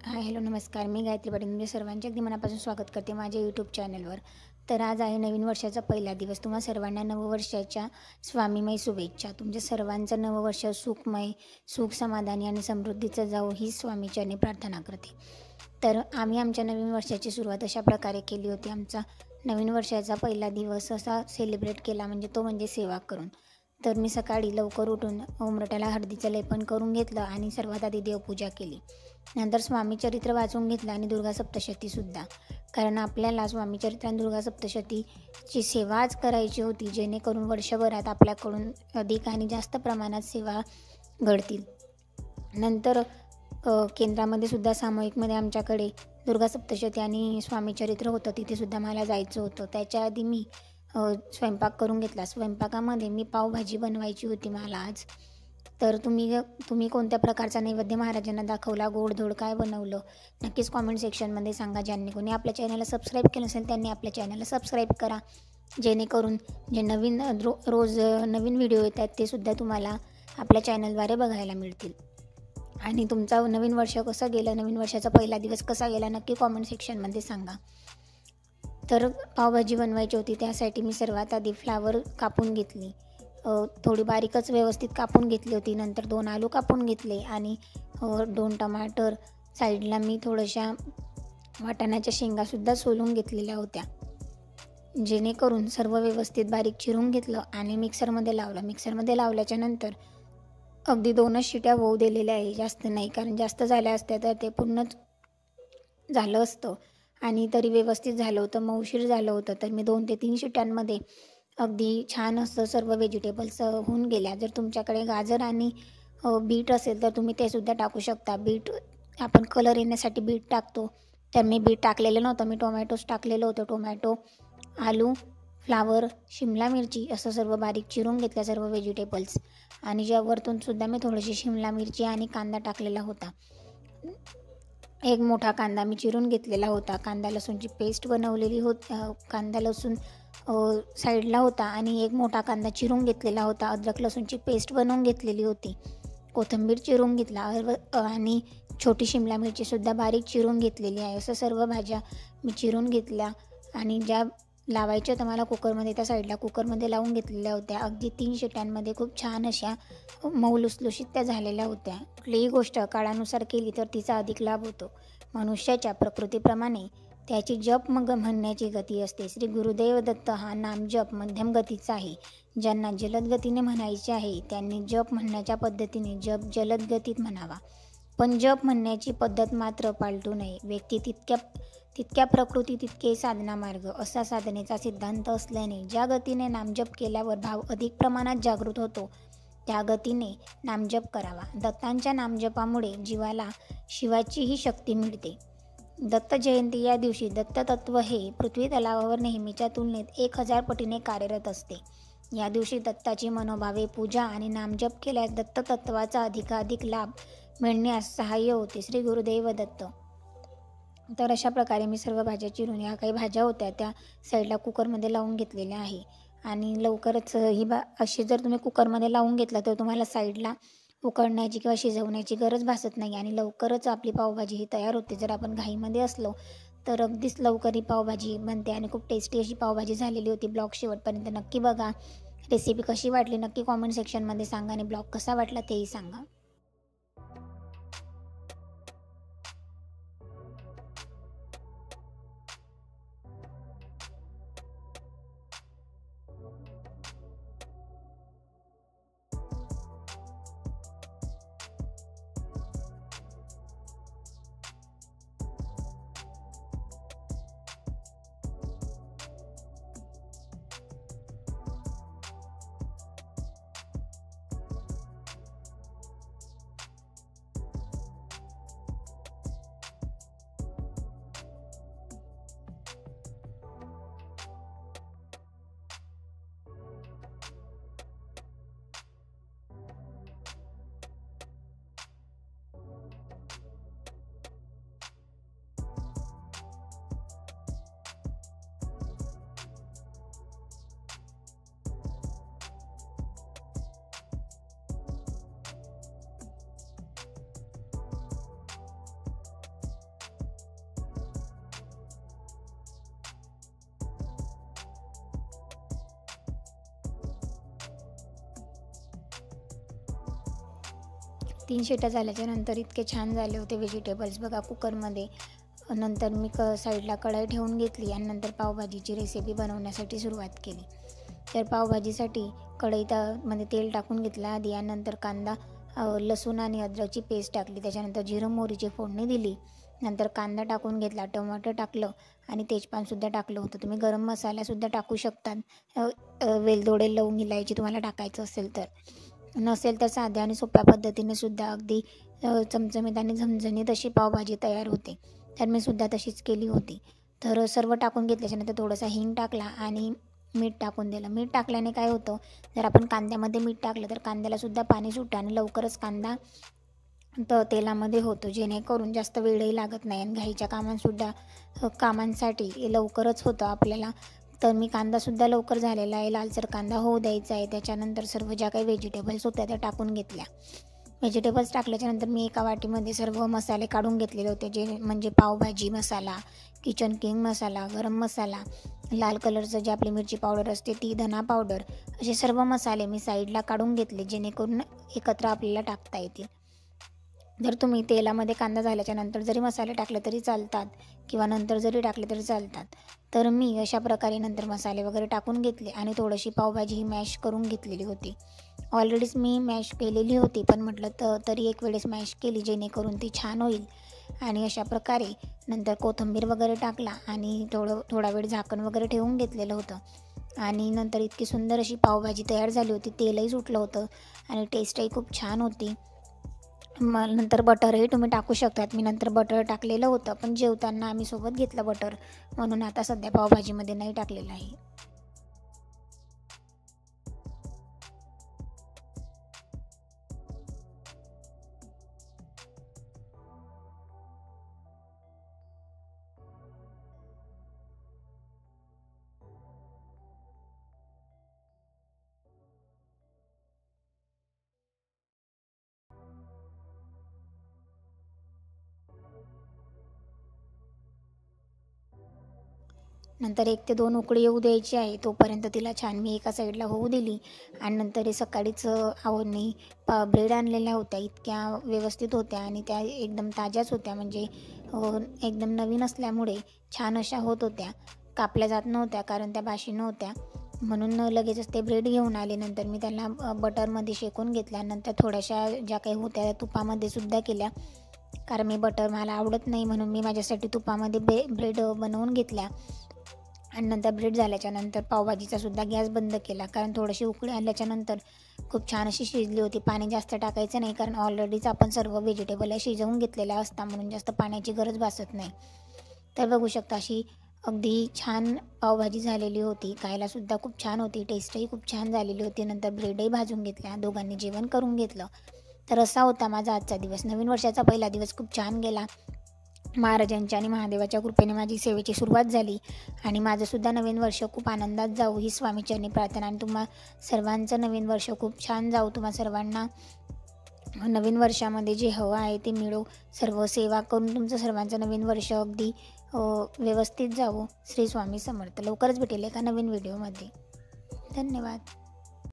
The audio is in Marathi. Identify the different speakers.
Speaker 1: हाय हॅलो नमस्कार. मी गायत्री पाटील तुमच्या सर्वांचे अगदी मनापासून स्वागत करते माझ्या यूट्यूब चॅनलवर. तर आज आहे नवीन वर्षाचा पहिला दिवस. तुम्हा सर्वांना नववर्षाच्या स्वामीमय शुभेच्छा. तुमच्या सर्वांचं नववर्ष सुखमय, सुख समाधानी आणि समृद्धीचं जावो ही स्वामीचरणी प्रार्थना करते. तर आम्ही आमच्या नवीन वर्षाची सुरुवात अशा प्रकारे केली होती. आमचा नवीन वर्षाचा पहिला दिवस असा सेलिब्रेट केला म्हणजे सेवा करून. तर मी सकाळी लवकर उठून उंबरठ्याला हळदीचं लेपन करून घेतलं आणि सर्वात आधी देवपूजा केली. नंतर स्वामीचरित्र वाचून घेतलं आणि दुर्गा सप्तशतीसुद्धा, कारण आपल्याला स्वामीचरित्र आणि दुर्गा सप्तशतीची सेवाच करायची होती, जेणेकरून वर्षभरात आपल्याकडून अधिक आणि जास्त प्रमाणात सेवा घडतील. नंतर केंद्रामध्ये सुद्धा सामूहिकमध्ये आमच्याकडे दुर्गा सप्तशती आणि स्वामीचरित्र होतं, तिथेसुद्धा मला जायचं होतं. त्याच्या आधी मी स्वयंपाक करून घेतला. स्वयंपाकामध्ये मी पावभाजी बनवायची होती मला आज. तर तुम्ही कोणत्या प्रकारचा नैवेद्य महाराजांना दाखवला, गोडधोड काय बनवलं, नक्कीच कॉमेंट सेक्शनमध्ये सांगा. ज्यांनी कोणी आपल्या चॅनलला सबस्क्राईब केलं असेल त्यांनी आपल्या चॅनलला सबस्क्राईब करा, जेणेकरून जे नवीन रोज नवीन व्हिडिओ येत आहेत ते सुद्धा तुम्हाला आपल्या चॅनलद्वारे बघायला मिळतील. आणि तुमचा नवीन वर्ष कसं गेलं, नवीन वर्षाचा पहिला दिवस कसा गेला, नक्की कॉमेंट सेक्शनमध्ये सांगा. तर पावभाजी बनवायची होती, त्यासाठी मी सर्वात आधी फ्लावर कापून घेतली. थोडी बारीकच व्यवस्थित कापून घेतली होती. नंतर 2 आलू कापून घेतले आणि 2 टमाटर साईडला मी थोड्याशा वाटाण्याच्या शेंगासुद्धा सोलून घेतलेल्या होत्या, जेणेकरून सर्व व्यवस्थित बारीक चिरून घेतलं आणि मिक्सरमध्ये लावलं. मिक्सरमध्ये लावल्याच्या नंतर अगदी 2च शिट्या होऊ दिलेल्या आहे, जास्त नाही, कारण जास्त झाल्या असत्या तर ते पूर्णच झालं असतं आणि तरी व्यवस्थित झालं होतं, मऊशीर झालं होतं. तर मी 2 ते 3 शिट्यांमध्ये अगदी छान असं सर्व व्हेजिटेबल्स होऊन गेल्या. जर तुमच्याकडे गाजर आणि बीट असेल तर तुम्ही ते सुद्धा टाकू शकता. बीट आपण कलर येण्यासाठी बीट टाकतो, तर मी बीट टाकलेलं नव्हतं, मी टोमॅटोज टाकलेलं होतं. टोमॅटो, आलू, फ्लावर, शिमला मिरची असं सर्व बारीक चिरून घेतल्या सर्व व्हेजिटेबल्स. आणि वरतून सुद्धा मी थोडीशी शिमला मिरची आणि कांदा टाकलेला होता. एक मोठा कांदा मी चिरून घेतलेला होता. कांदा लसूणची पेस्ट बनवलेली कांदा लसूण साईडला होता आणि एक मोठा कांदा चिरून घेतलेला होता. अद्रक लसूणची पेस्ट बनवून घेतलेली होती. कोथिंबीर चिरून घेतला आणि छोटी शिमला मिरचीसुद्धा बारीक चिरून घेतलेली आहे. असं सर्व भाज्या मी चिरून घेतल्या आणि ज्या लावायच्या तर मला कुकरमध्ये त्या साईडला कुकरमध्ये लावून घेतलेल्या होत्या. अगदी 3 शिट्यांमध्ये खूप छान अशा मऊ लुसलुशीत त्या झालेल्या होत्या. कुठलीही गोष्ट काळानुसार केली तर तिचा अधिक लाभ होतो. मनुष्याच्या प्रकृतीप्रमाणे त्याची जप मग म्हणण्याची गती असते. श्री गुरुदेव दत्त हा नामजप मध्यम गतीचा आहे. ज्यांना जलद गतीने म्हणायचे आहे त्यांनी जप म्हणण्याच्या पद्धतीने जप जलद गतीत म्हणावा, पण जप म्हणण्याची पद्धत मात्र पालटू नये. व्यक्ती तितक्या प्रकृती तितके साधना मार्ग असा साधनेचा सिद्धांत असल्याने ज्या गतीने नामजप केल्यावर भाव अधिक प्रमाणात जागृत होतो त्या गतीने नामजप करावा. दत्तांच्या नामजपामुळे जीवाला शिवाचीही शक्ती मिळते. दत्त जयंती या दिवशी दत्ततत्व हे पृथ्वी तलावावर नेहमीच्या तुलनेत 1000 पटीने कार्यरत असते. या दिवशी दत्ताची मनोभावे पूजा आणि नामजप केल्यास दत्ततत्वाचा अधिकाधिक लाभ मिळण्यास सहाय्य होते. श्री गुरुदेव दत्त. तर अशा प्रकारे मी सर्व भाज्या चिरून, ह्या काही भाज्या होत्या त्या साईडला कुकरमध्ये लावून घेतलेल्या आहे. आणि लवकरच अशी जर तुम्ही कुकरमध्ये लावून घेतलं तर तुम्हाला साईडला उकळण्याची किंवा शिजवण्याची गरज भासत नाही आणि लवकरच आपली पावभाजी ही तयार होते. जर आपण घाईमध्ये असलो तर अगदीच लवकर ही पावभाजी बनते आणि खूप टेस्टी अशी पावभाजी झालेली होती. ब्लॉग शेवटपर्यंत नक्की बघा. रेसिपी कशी वाटली नक्की कॉमेंट सेक्शनमध्ये सांगा आणि ब्लॉग कसा वाटला तेही सांगा. 3 शिट्या झाल्याच्यानंतर इतके छान झाले होते व्हेजिटेबल्स बघा कुकरमध्ये. नंतर मी साईडला कढई ठेवून घेतली आणि नंतर पावभाजीची रेसिपी बनवण्यासाठी सुरुवात केली. तर पावभाजीसाठी कढईत मध्ये तेल टाकून घेतलं आधी आणि नंतर कांदा, लसूण आणि अद्रकची पेस्ट टाकली. त्याच्यानंतर जिरं मोहरीची फोडणी दिली. नंतर कांदा टाकून घेतला, टमाटर टाकलं आणि तेजपानसुद्धा टाकलं होतं. तुम्ही गरम मसालासुद्धा टाकू शकतात, वेलदोडे, लवंग, इलायची तुम्हाला टाकायचं असेल तर. नसेल तर साध्या आणि सोप्या पद्धतीने सुद्धा अगदी चमचमीत आणि झणझणीत अशी पावभाजी तयार होते. तर मी सुद्धा तशीच केली होती. तर सर्व टाकून घेतल्याच्यानंतर थोडासा हिंग टाकला आणि मीठ टाकून दिलं. मीठ टाकल्याने काय होतं, जर आपण कांद्यामध्ये मीठ टाकलं तर कांद्यालासुद्धा पाणी सुटतं आणि लवकरच कांदा तेलामध्ये होतो, जेणेकरून जास्त वेळही लागत नाही आणि घाईच्या कामांसाठी लवकरच होतं आपल्याला. तर मी कांदासुद्धा लवकर झालेला आहे, लालसर कांदा होऊ द्यायचा आहे. त्याच्यानंतर सर्व ज्या काही व्हेजिटेबल्स होत्या त्या टाकून घेतल्या. व्हेजिटेबल्स टाकल्याच्यानंतर मी एका वाटीमध्ये सर्व मसाले काढून घेतलेले होते, जे म्हणजे पावभाजी मसाला, किचन किंग मसाला, गरम मसाला, लाल कलरचं जे आपली मिरची पावडर असते ती, धना पावडर, असे सर्व मसाले मी साईडला काढून घेतले, जेणेकरून एकत्र आपल्याला टाकता येतील. जर तुम्ही तेलामध्ये कांदा झाल्याच्यानंतर जरी मसाले टाकले तरी चालतात किंवा नंतर जरी टाकले तरी चालतात. तर मी अशा प्रकारे नंतर मसाले वगैरे टाकून घेतले आणि थोडीशी पावभाजी ही मॅश करून घेतलेली होती. ऑलरेडीच मी मॅश केलेली होती, पण म्हटलं तरी एक वेळेस मॅश केली जेणेकरून ती छान होईल. आणि अशा प्रकारे नंतर कोथिंबीर वगैरे टाकला आणि थोडा वेळ झाकण वगैरे ठेवून घेतलेलं होतं. आणि नंतर इतकी सुंदर अशी पावभाजी तयार झाली होती. तेलही सुटलं होतं आणि टेस्टही खूप छान होती. मग नंतर बटरही तुम्ही टाकू शकतात. मी नंतर बटर टाकलेलं होतं, पण जेवताना आम्ही सोबत घेतलं बटर, म्हणून आता सध्या पावभाजीमध्ये नाही टाकलेलं आहे. नंतर 1 ते 2 उकळी येऊ द्यायची आहे, तोपर्यंत तिला छान मी एका साईडला होऊ दिली. आणि नंतर हे सकाळीच आहोंनी ब्रेड आणलेल्या होत्या, इतक्या व्यवस्थित होत्या आणि त्या एकदम ताज्याच होत्या. म्हणजे एकदम नवीन असल्यामुळे छान अशा होत होत्या, कापल्या जात नव्हत्या कारण त्या बाशी नव्हत्या. म्हणून लगेचच ते ब्रेड घेऊन आले. नंतर मी त्यांना बटरमध्ये शेकून घेतल्या. नंतर थोड्याशा ज्या काही होत्या त्या तुपामध्ये सुद्धा केल्या, कारण मी बटर मला आवडत नाही, म्हणून मी माझ्यासाठी तुपामध्ये ब्रेड बनवून घेतल्या. आणि नंतर ब्रेड झाल्याच्यानंतर पावभाजीचासुद्धा गॅस बंद केला, कारण थोडीशी उकळी आल्याच्यानंतर खूप छान अशी शिजली होती. पाणी जास्त टाकायचं नाही, कारण ऑलरेडीच आपण सर्व व्हेजिटेबल शिजवून घेतलेल्या असतात, म्हणून जास्त पाण्याची गरज भासत नाही. तर बघू शकता अशी अगदी छान पावभाजी झालेली होती. खायलासुद्धा खूप छान होती, टेस्टही खूप छान झालेली होती. नंतर ब्रेडही भाजून घेतल्या, दोघांनी जेवण करून घेतलं. तर असा होता माझा आजचा दिवस. नवीन वर्षाचा पहिला दिवस खूप छान गेला. महाराजांच्या आणि महादेवाच्या कृपेने माझी सेवेची सुरुवात झाली आणि माझंसुद्धा नवीन वर्ष खूप आनंदात जाऊ ही स्वामीचरणी प्रार्थना. आणि तुम्हा सर्वांचं नवीन वर्ष खूप छान जाऊ. तुम्हा सर्वांना नवीन वर्षामध्ये जे हवं आहे ते मिळो. सर्व सेवा करून तुमचं सर्वांचं नवीन वर्ष अगदी व्यवस्थित जावो. श्री स्वामी समर्थ. लवकरच भेटेल एका नवीन व्हिडिओमध्ये. धन्यवाद.